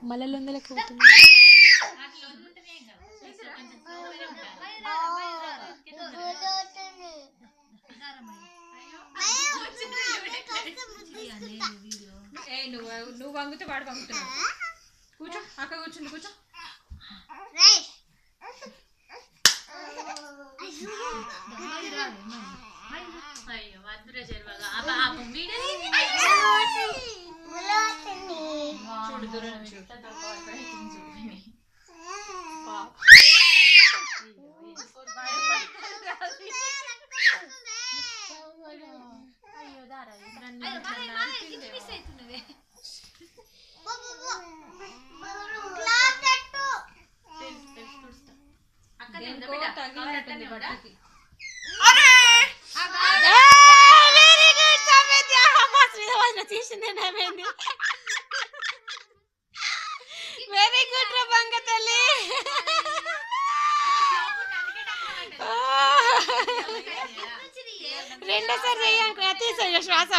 మళ్ళీ లొందలకు నువ్వు వంగితే వాడు వంగుతున్నావు. కూర్చో అక్క, కూర్చుంది, కూర్చో. చూడు దూరం నుంచి వెరీ గుడ్ రా బంగ తల్లి. రెండోసారి చేయాలి, తీసేయ శ్వాస.